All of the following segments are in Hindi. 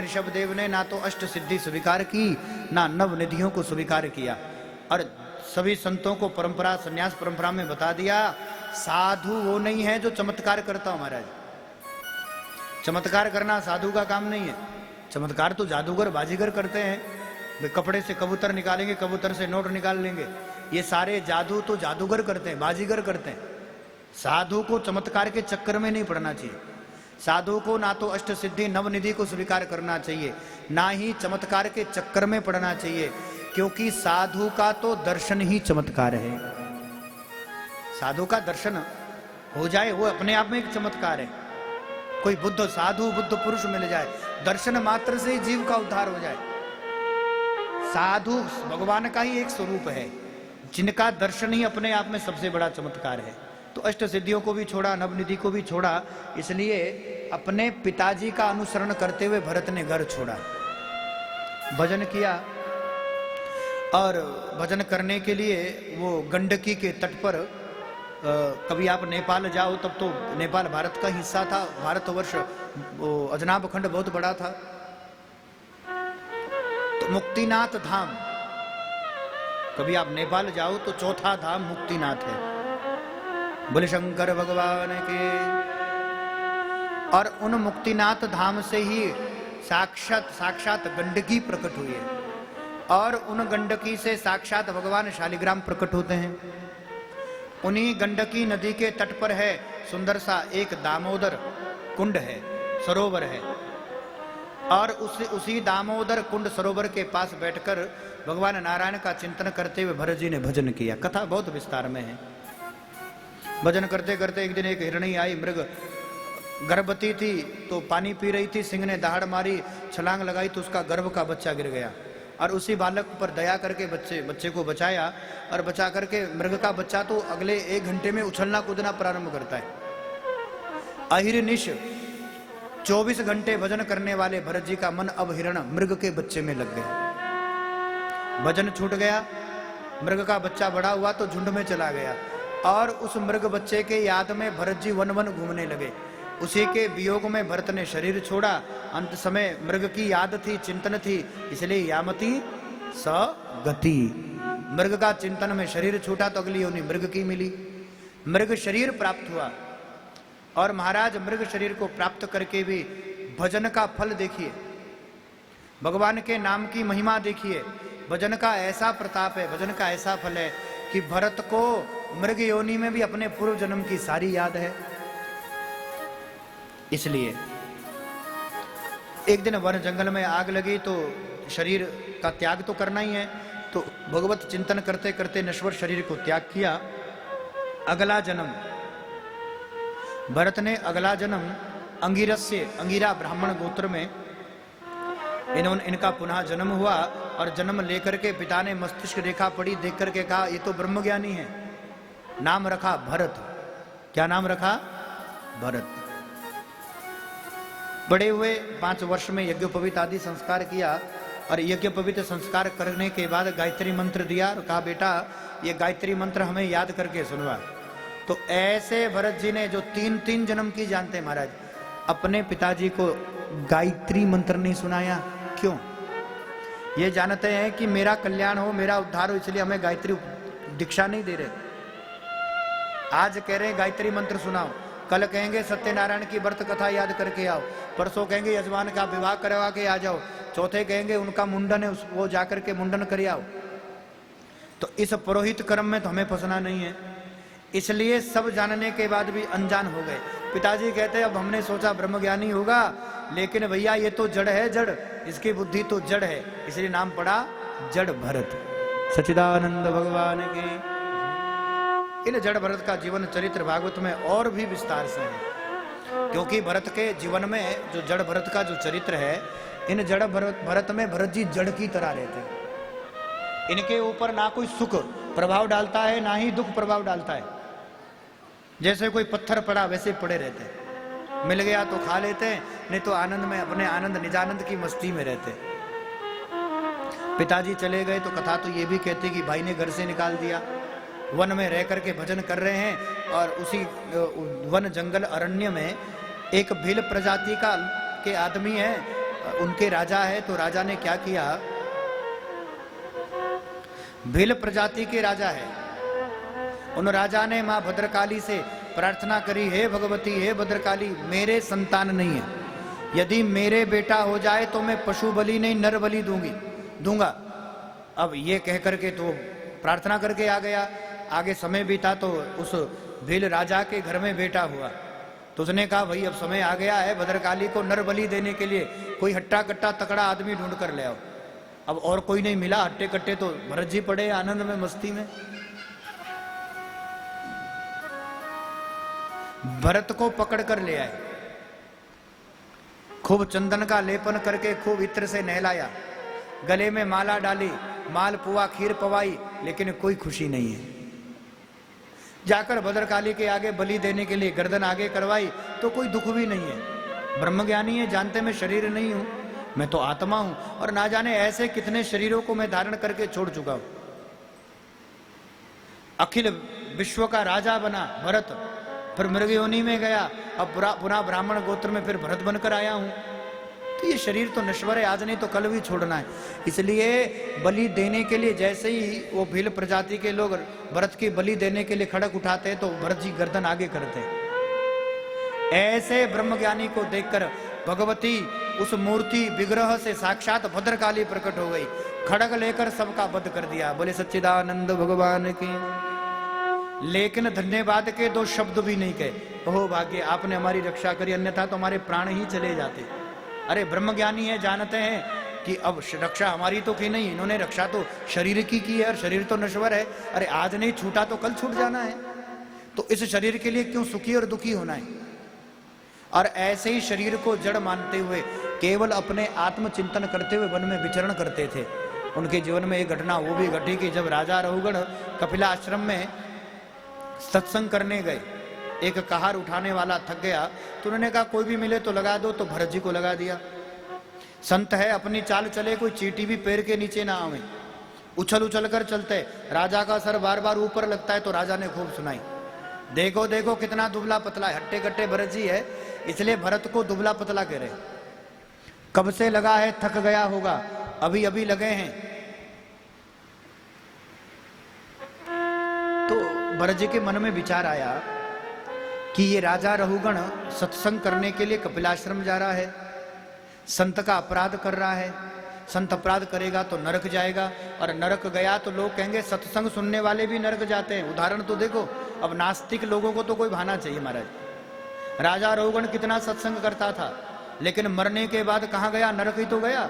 ऋषभ देव ने ना तो अष्ट सिद्धि स्वीकार की, ना नव निधियों को स्वीकार किया, और सभी संतों को परंपरा, संन्यास परंपरा में बता दिया, साधु वो नहीं है जो चमत्कार करता हो महाराज। चमत्कार करना साधु का काम नहीं है। चमत्कार तो जादूगर बाजीगर करते हैं, वे कपड़े से कबूतर निकालेंगे, कबूतर से नोट निकाल लेंगे, ये सारे जादू तो जादूगर करते हैं, बाजीगर करते हैं। साधु को चमत्कार के चक्कर में नहीं पड़ना चाहिए। साधु को ना तो अष्ट सिद्धि नवनिधि को स्वीकार करना चाहिए, ना ही चमत्कार के चक्कर में पड़ना चाहिए, क्योंकि साधु का तो दर्शन ही चमत्कार है। साधु का दर्शन हो जाए वो अपने आप में एक चमत्कार है। कोई बुद्ध साधु बुद्ध पुरुष मिल जाए, दर्शन मात्र से ही जीव का उद्धार हो जाए। साधु भगवान का ही एक स्वरूप है, जिनका दर्शन ही अपने आप में सबसे बड़ा चमत्कार है। तो अष्ट सिद्धियों को भी छोड़ा, नवनिधि को भी छोड़ा, इसलिए अपने पिताजी का अनुसरण करते हुए भरत ने घर छोड़ा, भजन किया। और भजन करने के लिए वो गंडकी के तट पर, कभी आप नेपाल जाओ तब तो नेपाल भारत का हिस्सा था, भारतवर्ष वो अजनाब खंड बहुत बड़ा था। तो मुक्तिनाथ धाम, कभी आप नेपाल जाओ तो चौथा धाम मुक्तिनाथ है। बोले शंकर भगवान के। और उन मुक्तिनाथ धाम से ही साक्षात गंडकी प्रकट हुई है, और उन गंडकी से साक्षात भगवान शालिग्राम प्रकट होते हैं। उन्हीं गंडकी नदी के तट पर है सुंदर सा एक दामोदर कुंड है, सरोवर है, और उसी दामोदर कुंड सरोवर के पास बैठकर भगवान नारायण का चिंतन करते हुए भरत जी ने भजन किया। कथा बहुत विस्तार में है। भजन करते करते एक दिन एक हिरणी आई, मृग गर्भवती थी, तो पानी पी रही थी, सिंह ने दहाड़ मारी, छलांग लगाई तो उसका गर्भ का बच्चा गिर गया, और उसी बालक पर दया करके बच्चे को बचाया, और बचा करके मृग का बच्चा तो अगले 1 घंटे में उछलना कूदना प्रारंभ करता है। अहिर्निश 24 घंटे भजन करने वाले भरत जी का मन अब हिरण मृग के बच्चे में लग गया। भजन छूट गया, मृग का बच्चा बड़ा हुआ तो झुंड में चला गया, और उस मृग बच्चे के याद में भरत जी वन वन घूमने लगे। उसी के वियोग में भरत ने शरीर छोड़ा। अंत समय मृग की याद थी, चिंतन थी, इसलिए यामती स गति, मृग का चिंतन में शरीर छूटा तो अगली योनि मृग की मिली, मृग शरीर प्राप्त हुआ। और महाराज मृग शरीर को प्राप्त करके भी भजन का फल देखिए, भगवान के नाम की महिमा देखिए। भजन का ऐसा प्रताप है, भजन का ऐसा फल है कि भरत को मृग योनि में भी अपने पूर्व जन्म की सारी याद है। इसलिए एक दिन वन जंगल में आग लगी तो शरीर का त्याग तो करना ही है, तो भगवत चिंतन करते करते नश्वर शरीर को त्याग किया। अगला जन्म भरत ने, अगला जन्म अंगिरस से, अंगिरा ब्राह्मण गोत्र में इनका पुनः जन्म हुआ, और जन्म लेकर के पिता ने मस्तिष्क रेखा पड़ी, देख करके कहा ये तो ब्रह्मज्ञानी है। नाम रखा भरत। क्या नाम रखा? भरत। बड़े हुए 5 वर्ष में यज्ञोपवीत आदि संस्कार किया, और यज्ञोपवीत संस्कार करने के बाद गायत्री मंत्र दिया और कहा बेटा ये गायत्री मंत्र हमें याद करके सुनवा। तो ऐसे भरत जी ने जो 3 जन्म की जानते महाराज, अपने पिताजी को गायत्री मंत्र नहीं सुनाया। क्यों? ये जानते हैं कि मेरा कल्याण हो, मेरा उद्धार हो, इसलिए हमें गायत्री दीक्षा नहीं दे रहे। आज कह रहे गायत्री मंत्र सुनाओ, कल कहेंगे सत्यनारायण की व्रत कथा याद करके आओ, परसों कहेंगे यजमान का विवाह करवा के आ जाओ, चौथे कहेंगे उनका मुंडन है वो जाकर के मुंडन कर आओ। तो इस पुरोहित कर्म में तो हमें फंसना नहीं है। इसलिए सब जानने के बाद भी अनजान हो गए। पिताजी कहते अब हमने सोचा ब्रह्मज्ञानी होगा, लेकिन भैया ये तो जड़ है, जड़, इसकी बुद्धि तो जड़ है, इसलिए नाम पड़ा जड़ भरत। सच्चिदानंद भगवान के। इन जड़ भरत का जीवन चरित्र भागवत में और भी विस्तार से है, क्योंकि भरत के जीवन में जो जड़ भरत का जो चरित्र है, इन जड़ भरत में भरत जी जड़ की तरह रहते हैं। इनके ऊपर ना कोई सुख प्रभाव डालता है, ना ही दुख प्रभाव डालता है। जैसे कोई पत्थर पड़ा वैसे पड़े रहते हैं, मिल गया तो खा लेते हैं, नहीं तो आनंद में अपने आनंद निजानंद की मस्ती में रहते। पिताजी चले गए तो कथा तो ये भी कहती कि भाई ने घर से निकाल दिया, वन में रह करके भजन कर रहे हैं, और उसी वन जंगल अरण्य में एक भील प्रजाति का के आदमी है, उनके राजा है, तो राजा ने क्या किया, भील प्रजाति के राजा है, उन राजा ने मां भद्रकाली से प्रार्थना करी, हे भगवती, हे भद्रकाली, मेरे संतान नहीं है, यदि मेरे बेटा हो जाए तो मैं पशु बलि नहीं नर बलि दूंगा। अब ये कह करके तो प्रार्थना करके आ गया। आगे समय बीता तो उस भील राजा के घर में बेटा हुआ, तो उसने कहा भाई अब समय आ गया है भद्रकाली को नर बलि देने के लिए, कोई हट्टा कट्टा तकड़ा आदमी ढूंढ कर ले आओ। अब और कोई नहीं मिला, हट्टे कट्टे तो भरत जी पड़े आनंद में, मस्ती में। भरत को पकड़ कर ले आए, खूब चंदन का लेपन करके खूब इत्र से नहलाया, गले में माला डाली, माल पुआ खीर पवाई, लेकिन कोई खुशी नहीं है। जाकर भद्रकाली के आगे बलि देने के लिए गर्दन आगे करवाई तो कोई दुख भी नहीं है। ब्रह्मज्ञानी है, जानते मैं शरीर नहीं हूं, मैं तो आत्मा हूं, और ना जाने ऐसे कितने शरीरों को मैं धारण करके छोड़ चुका हूं। अखिल विश्व का राजा बना भरत, फिर मृग योनि में गया, अब पुनः ब्राह्मण गोत्र में फिर भरत बनकर आया हूं। तो ये शरीर तो नश्वर है, आज नहीं तो कल भी छोड़ना है। इसलिए बलि देने के लिए जैसे ही वो भील प्रजाति के लोग भरत की बलि देने के लिए खड़क उठाते तो भरत जी गर्दन आगे करते। ऐसे ब्रह्मज्ञानी को देखकर भगवती उस मूर्ति विग्रह से साक्षात भद्रकाली प्रकट हो गई, खड़ग लेकर सबका वध कर दिया। बोले सच्चिदानंद भगवान की। लेकिन धन्यवाद के दो शब्द भी नहीं कहे, ओहो भाग्य आपने हमारी रक्षा करी, अन्यथा तो हमारे प्राण ही चले जाते। अरे ब्रह्मज्ञानी है, जानते हैं कि अब रक्षा हमारी तो की नहीं, इन्होंने रक्षा तो शरीर की है और शरीर तो नश्वर है। अरे आज नहीं छूटा तो कल छूट जाना है, तो इस शरीर के लिए क्यों सुखी और दुखी होना है। और ऐसे ही शरीर को जड़ मानते हुए केवल अपने आत्मचिंतन करते हुए वन में विचरण करते थे। उनके जीवन में एक घटना वो भी घटी कि जब राजा रहुगण कपिला आश्रम में सत्संग करने गए, एक कहार उठाने वाला थक गया तो उन्होंने कहा कोई भी मिले तो लगा दो, तो भरत जी को लगा दिया। संत है, अपनी चाल चले, कोई चींटी भी पैर के नीचे ना आवे, उछल उछल कर चलते। राजा का सर बार बार ऊपर लगता है तो राजा ने खूब सुनाई, देखो देखो कितना दुबला पतला है, हट्टे कट्टे भरत जी है, इसलिए भरत को दुबला पतला कह रहे। कब से लगा है, थक गया होगा, अभी अभी लगे हैं। तो भरत जी के मन में विचार आया कि ये राजा रहुगण सत्संग करने के लिए कपिलाश्रम जा रहा है, संत का अपराध कर रहा है, संत अपराध करेगा तो नरक जाएगा, और नरक गया तो लोग कहेंगे सत्संग सुनने वाले भी नरक जाते हैं। उदाहरण तो देखो, अब नास्तिक लोगों को तो कोई भाना चाहिए महाराज। राजा रहुगण कितना सत्संग करता था, लेकिन मरने के बाद कहां गया, नरक ही तो गया।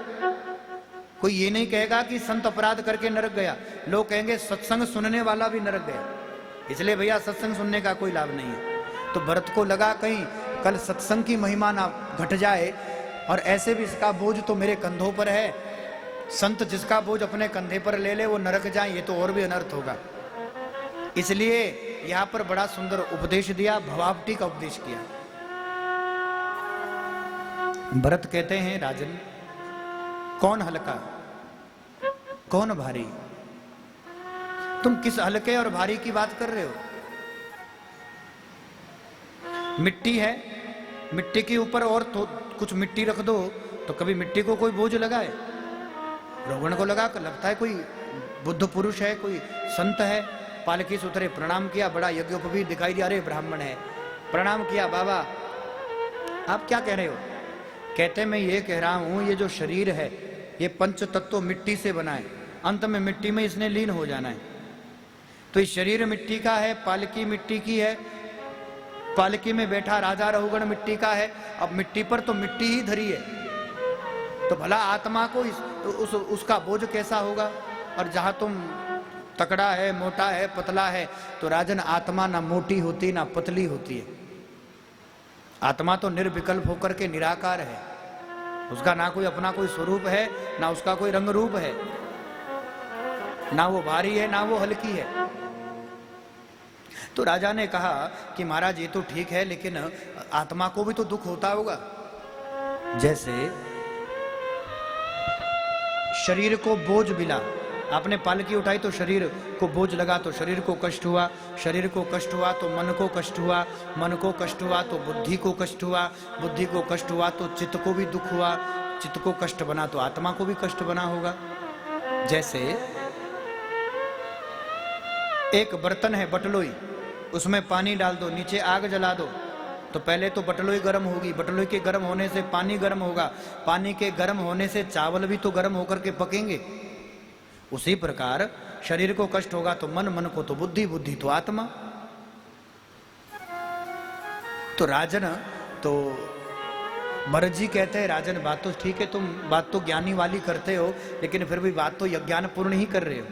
कोई ये नहीं कहेगा कि संत अपराध करके नरक गया, लोग कहेंगे सत्संग सुनने वाला भी नरक गया। इसलिए भैया सत्संग सुनने का कोई लाभ नहीं है। तो भरत को लगा कहीं कल सत्संग की महिमा ना घट जाए, और ऐसे भी इसका बोझ तो मेरे कंधों पर है, संत जिसका बोझ अपने कंधे पर ले ले वो नरक जाए, ये तो और भी अनर्थ होगा। इसलिए यहां पर बड़ा सुंदर उपदेश दिया, भवावटी का उपदेश किया। भरत कहते हैं राजन, कौन हल्का कौन भारी, तुम किस हल्के और भारी की बात कर रहे हो। मिट्टी है, मिट्टी के ऊपर और तो कुछ मिट्टी रख दो तो कभी मिट्टी को कोई बोझ लगाए। रोगण को लगा कर लगता है कोई बुद्ध पुरुष है, कोई संत है। पालकी से उतरे, प्रणाम किया, बड़ा यज्ञोपवीत दिखाई दिया, अरे ब्राह्मण है। प्रणाम किया, बाबा आप क्या कह रहे हो। कहते मैं ये कह रहा हूं ये जो शरीर है ये पंच तत्व मिट्टी से बना है, अंत में मिट्टी में इसने लीन हो जाना है। तो इस शरीर मिट्टी का है, पालकी मिट्टी की है, पालकी में बैठा राजा रहुगण मिट्टी का है। अब मिट्टी पर तो मिट्टी ही धरी है, तो भला आत्मा को उसका बोझ कैसा होगा। और जहां तुम तकड़ा है, मोटा है, पतला है, तो राजन आत्मा ना मोटी होती ना पतली होती है। आत्मा तो निर्विकल्प होकर के निराकार है, उसका ना कोई अपना कोई स्वरूप है, ना उसका कोई रंग रूप है, ना वो भारी है ना वो हल्की है। तो राजा ने कहा कि महाराज ये तो ठीक है, लेकिन आत्मा को भी तो दुख होता होगा। जैसे शरीर को बोझ मिला, आपने पालकी उठाई तो शरीर को बोझ लगा तो शरीर को कष्ट हुआ, शरीर को कष्ट हुआ तो मन को कष्ट हुआ, मन को कष्ट हुआ तो बुद्धि को कष्ट हुआ, बुद्धि को कष्ट हुआ तो चित्त को भी दुख हुआ, चित्त को कष्ट बना तो आत्मा को भी कष्ट बना होगा। जैसे एक बर्तन है बटलोई, उसमें पानी डाल दो, नीचे आग जला दो, तो पहले तो बटलोई गर्म होगी, बटलोई के गर्म होने से पानी गर्म होगा, पानी के गर्म होने से चावल भी तो गर्म होकर के पकेंगे। उसी प्रकार शरीर को कष्ट होगा तो मन, मन को तो बुद्धि, बुद्धि तो आत्मा। तो राजन, तो भरत जी कहते हैं राजन बात तो ठीक है, तुम बात तो ज्ञानी वाली करते हो, लेकिन फिर भी बात तो यज्ञान पूर्ण ही कर रहे हो।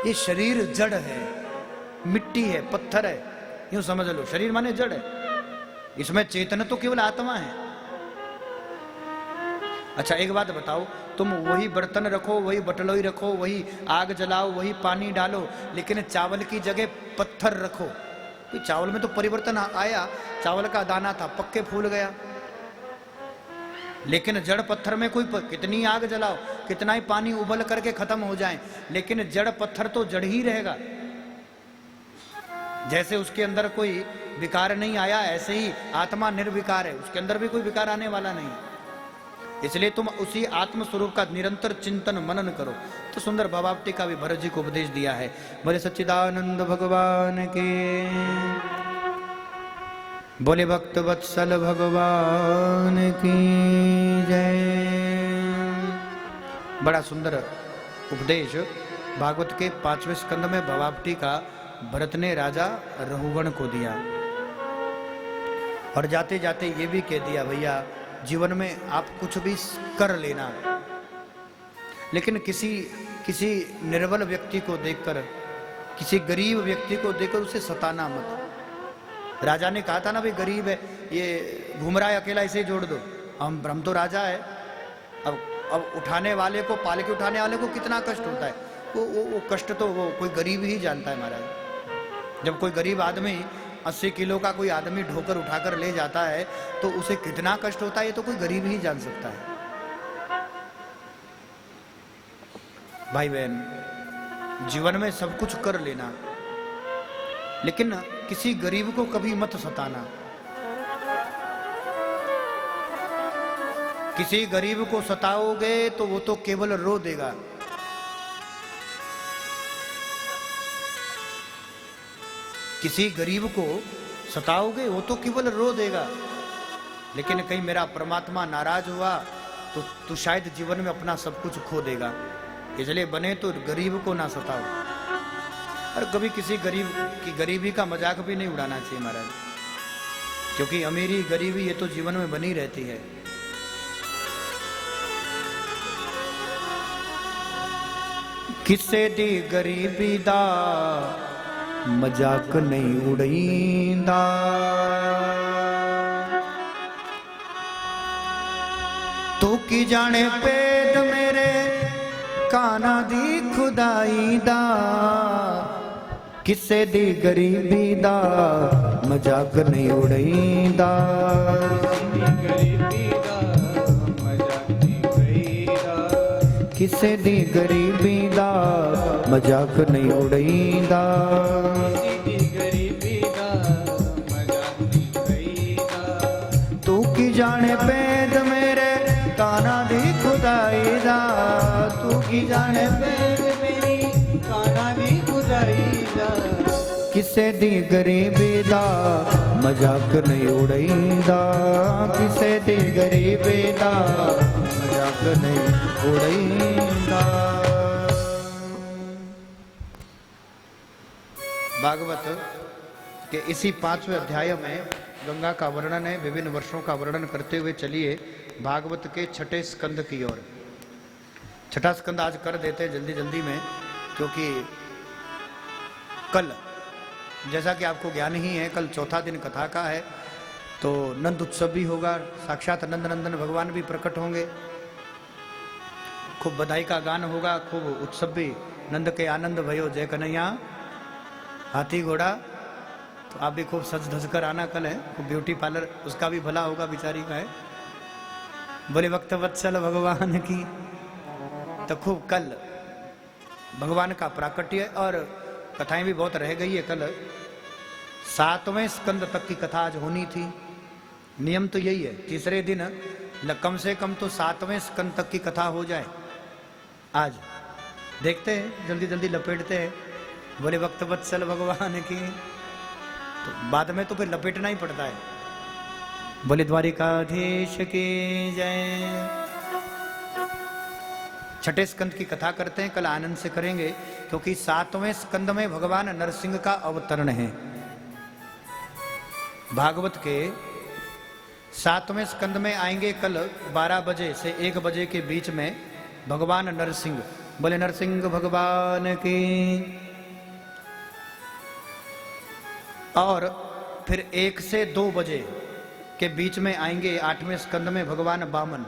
ये शरीर जड़ है, मिट्टी है, पत्थर है, यूं समझ लो। शरीर माने जड़ है, इसमें चेतन तो केवल आत्मा है। अच्छा एक बात बताओ, तुम वही बर्तन रखो, वही बटलोई रखो, वही आग जलाओ, वही पानी डालो, लेकिन चावल की जगह पत्थर रखो, तो चावल में तो परिवर्तन आया। चावल का दाना था, पक्के फूल गया। लेकिन जड़ पत्थर में कोई कितनी आग जलाओ, कितना ही पानी उबल करके खत्म हो जाए, लेकिन जड़ पत्थर तो जड़ ही रहेगा। जैसे उसके अंदर कोई विकार नहीं आया, ऐसे ही आत्मा निर्विकार है, उसके अंदर भी कोई विकार आने वाला नहीं। इसलिए तुम उसी आत्म स्वरूप का निरंतर चिंतन मनन करो। तो सुंदर भवाप्ति का भी भरत जी को उपदेश दिया है। बोले सच्चिदानंद भगवान के, बोले भक्त वत्सल भगवान की जय। बड़ा सुंदर उपदेश भागवत के 5वें स्कंद में भवाप्ति का भरत ने राजा रघुगण को दिया। और जाते जाते ये भी कह दिया, भैया जीवन में आप कुछ भी कर लेना, लेकिन किसी निर्बल व्यक्ति को देखकर, किसी गरीब व्यक्ति को देखकर उसे सताना मत। राजा ने कहा था ना, भाई गरीब है, ये घूम रहा है अकेला, इसे जोड़ दो। हम तो राजा है। अब उठाने वाले को, पालकी उठाने वाले को कितना कष्ट होता है, वो कष्ट तो वो कोई गरीब ही जानता है महाराज। जब कोई गरीब आदमी 80 किलो का कोई आदमी ढोकर उठाकर ले जाता है तो उसे कितना कष्ट होता है, ये तो कोई गरीब ही जान सकता है। भाई बहन, जीवन में सब कुछ कर लेना, लेकिन किसी गरीब को कभी मत सताना। किसी गरीब को सताओगे तो वो तो केवल रो देगा। किसी गरीब को सताओगे वो तो केवल रो देगा, लेकिन कहीं मेरा परमात्मा नाराज हुआ तो शायद जीवन में अपना सब कुछ खो देगा। इसलिए बने तो गरीब को ना सताओ, और कभी किसी गरीब की गरीबी का मजाक भी नहीं उड़ाना चाहिए महाराज, क्योंकि अमीरी गरीबी ये तो जीवन में बनी रहती है। किसे दी गरीबी दा मजाक नहीं उड़ींदा, तू की जाने पेट मेरे काना दी खुदाई दा। किसे दी गरीबी दा मजाक नहीं उड़ींदा, किसे दी गरीबी दा मजाक नहीं उड़ींदा। तू की जाने पेद मेरे काना दी खुदाई दा, तू की जाने पेद मेरी काना दी खुदाई दा। किसे दी गरीबी दा मजाक नहीं उड़ींदा, किसे दी गरीबी दा मजाक नहीं उड़ींदा। भागवत के इसी 5वें अध्याय में गंगा का वर्णन है। विभिन्न वर्षों का वर्णन करते हुए चलिए भागवत के 6ठे स्कंद की ओर। 6ठा स्कंद आज कर देते हैं जल्दी जल्दी में, क्योंकि कल जैसा कि आपको ज्ञान ही है, कल चौथा दिन कथा का है, तो नंद उत्सव भी होगा, साक्षात नंद नंदन भगवान भी प्रकट होंगे, खूब बधाई का गान होगा, खूब उत्सव भी। नंद के आनंद भयो जय कन्हैया हाथी घोड़ा। तो आप भी खूब सज धज कर आना कल है, खूब ब्यूटी पार्लर उसका भी भला होगा, बेचारी का है। बोले भक्त वत्सल भगवान की। तो खूब कल भगवान का प्राकट्य, और कथाएं भी बहुत रह गई है। कल 7वें स्कंद तक की कथा आज होनी थी। नियम तो यही है, तीसरे दिन कम से कम तो 7वें स्कंद तक की कथा हो जाए। आज देखते हैं, जल्दी जल्दी लपेटते हैं। बोले भक्त वत्सल भगवान की, तो बाद में तो फिर लपेटना ही पड़ता है। बोले द्वारिकाधीश की जय। छठे स्कंद की कथा करते हैं, कल आनंद से करेंगे, क्योंकि 7वें स्कंद में भगवान नरसिंह का अवतरण है। भागवत के 7वें स्कंद में आएंगे कल 12 बजे से 1 बजे के बीच में भगवान नरसिंह। बोले नरसिंह भगवान की। और फिर 1 से 2 बजे के बीच में आएंगे 8वें स्कंद में भगवान वामन।